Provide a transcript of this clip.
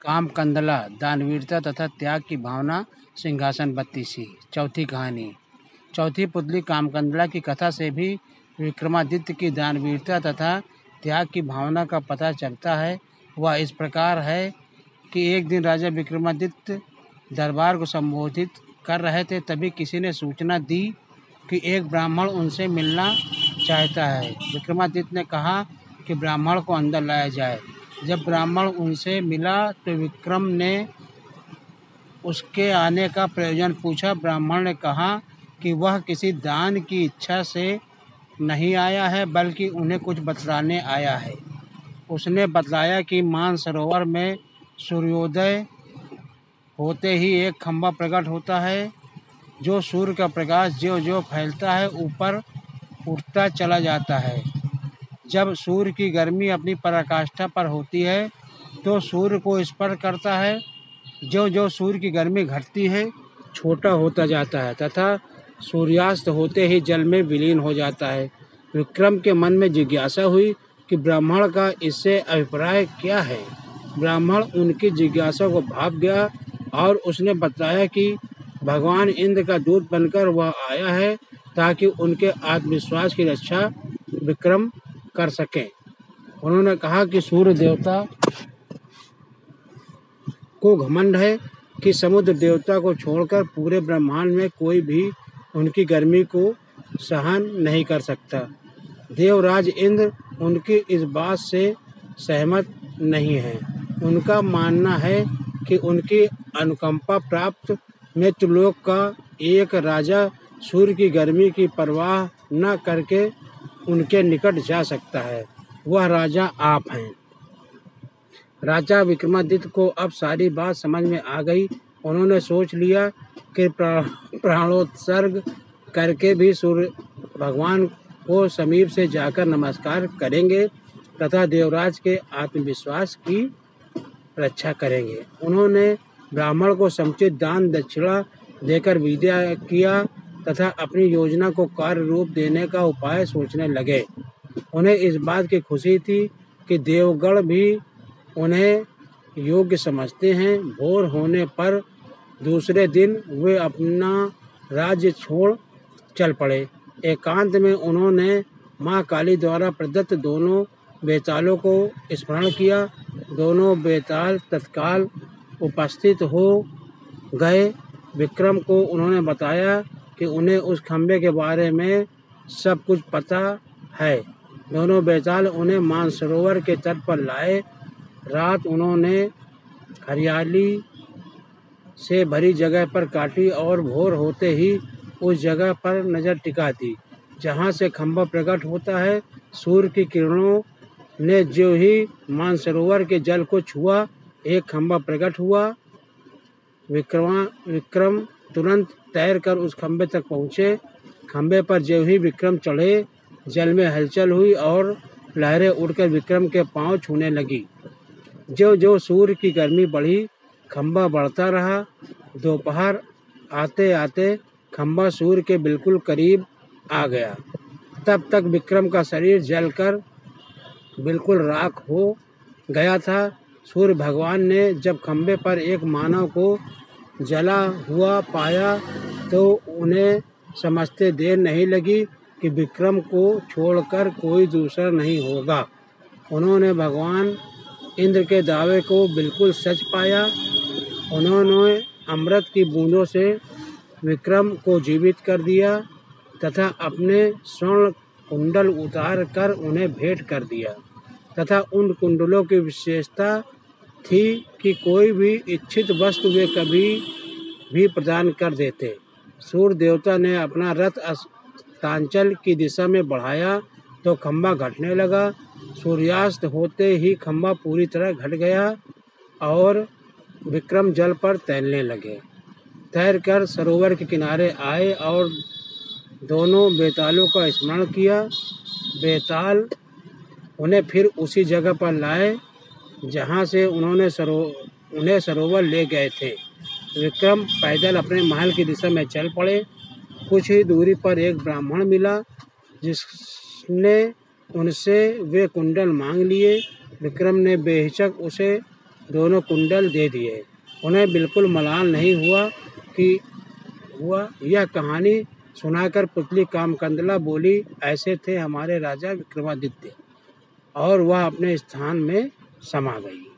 काम कंदला, दानवीरता तथा त्याग की भावना, सिंहासन बत्तीसी। चौथी कहानी। चौथी पुतली कामकंदला की कथा से भी विक्रमादित्य की दानवीरता तथा त्याग की भावना का पता चलता है। वह इस प्रकार है कि एक दिन राजा विक्रमादित्य दरबार को संबोधित कर रहे थे, तभी किसी ने सूचना दी कि एक ब्राह्मण उनसे मिलना चाहता है। विक्रमादित्य ने कहा कि ब्राह्मण को अंदर लाया जाए। जब ब्राह्मण उनसे मिला तो विक्रम ने उसके आने का प्रयोजन पूछा। ब्राह्मण ने कहा कि वह किसी दान की इच्छा से नहीं आया है, बल्कि उन्हें कुछ बतलाने आया है। उसने बतलाया कि मानसरोवर में सूर्योदय होते ही एक खंभा प्रकट होता है, जो सूर्य का प्रकाश ज्यों-ज्यों फैलता है ऊपर उठता चला जाता है। जब सूर्य की गर्मी अपनी पराकाष्ठा पर होती है तो सूर्य को स्पर्श करता है। ज्यों-ज्यों सूर्य की गर्मी घटती है, छोटा होता जाता है तथा सूर्यास्त होते ही जल में विलीन हो जाता है। विक्रम के मन में जिज्ञासा हुई कि ब्राह्मण का इससे अभिप्राय क्या है। ब्राह्मण उनकी जिज्ञासा को भाप गया और उसने बताया कि भगवान इंद्र का दूत बनकर वह आया है ताकि उनके आत्मविश्वास की रक्षा विक्रम कर सकें। उन्होंने कहा कि सूर्य देवता को घमंड है कि समुद्र देवता को छोड़कर पूरे ब्रह्मांड में कोई भी उनकी गर्मी को सहन नहीं कर सकता। देवराज इंद्र उनकी इस बात से सहमत नहीं है। उनका मानना है कि उनकी अनुकंपा प्राप्त मृत्युलोक का एक राजा सूर्य की गर्मी की परवाह न करके उनके निकट जा सकता है। वह राजा आप हैं। राजा विक्रमादित्य को अब सारी बात समझ में आ गई। उन्होंने सोच लिया कि प्राणोत्सर्ग करके भी सूर्य भगवान को समीप से जाकर नमस्कार करेंगे तथा देवराज के आत्मविश्वास की रक्षा करेंगे। उन्होंने ब्राह्मण को समुचित दान दक्षिणा देकर विदा किया तथा अपनी योजना को कार्य रूप देने का उपाय सोचने लगे। उन्हें इस बात की खुशी थी कि देवगण भी उन्हें योग्य समझते हैं। भोर होने पर दूसरे दिन वे अपना राज्य छोड़ चल पड़े। एकांत में उन्होंने माँ काली द्वारा प्रदत्त दोनों बेतालों को स्मरण किया। दोनों बेताल तत्काल उपस्थित हो गए। विक्रम को उन्होंने बताया कि उन्हें उस खंभे के बारे में सब कुछ पता है। दोनों बेताल उन्हें मानसरोवर के तट पर लाए। रात उन्होंने हरियाली से भरी जगह पर काटी और भोर होते ही उस जगह पर नजर टिका दी जहाँ से खंभा प्रकट होता है। सूर्य की किरणों ने जो ही मानसरोवर के जल को छुआ, एक खंभा प्रकट हुआ। विक्रम तुरंत तैरकर उस खंभे तक पहुँचे। खंभे पर जो ही विक्रम चढ़े, जल में हलचल हुई और लहरें उड़कर विक्रम के पांव छूने लगी। जो सूर्य की गर्मी बढ़ी, खंभा बढ़ता रहा। दोपहर आते आते खंभा सूर्य के बिल्कुल करीब आ गया। तब तक विक्रम का शरीर जलकर बिल्कुल राख हो गया था। सूर्य भगवान ने जब खंभे पर एक मानव को जला हुआ पाया तो उन्हें समझते देर नहीं लगी कि विक्रम को छोड़कर कोई दूसरा नहीं होगा। उन्होंने भगवान इंद्र के दावे को बिल्कुल सच पाया। उन्होंने अमृत की बूंदों से विक्रम को जीवित कर दिया तथा अपने स्वर्ण कुंडल उतार कर उन्हें भेंट कर दिया तथा उन कुंडलों की विशेषता थी कि कोई भी इच्छित वस्तु वे कभी भी प्रदान कर देते। सूर्य देवता ने अपना रथ अस्तांचल की दिशा में बढ़ाया तो खंभा घटने लगा। सूर्यास्त होते ही खंभा पूरी तरह घट गया और विक्रम जल पर तैरने लगे। तैरकर सरोवर के किनारे आए और दोनों बेतालों का स्मरण किया। बेताल उन्हें फिर उसी जगह पर लाए जहाँ से उन्हें सरोवर ले गए थे। विक्रम पैदल अपने महल की दिशा में चल पड़े। कुछ ही दूरी पर एक ब्राह्मण मिला जिसने उनसे वे कुंडल मांग लिए। विक्रम ने बेहिचक उसे दोनों कुंडल दे दिए। उन्हें बिल्कुल मलाल नहीं हुआ। यह कहानी सुनाकर पुतली कामकंदला बोली, ऐसे थे हमारे राजा विक्रमादित्य, और वह अपने स्थान में समा गई।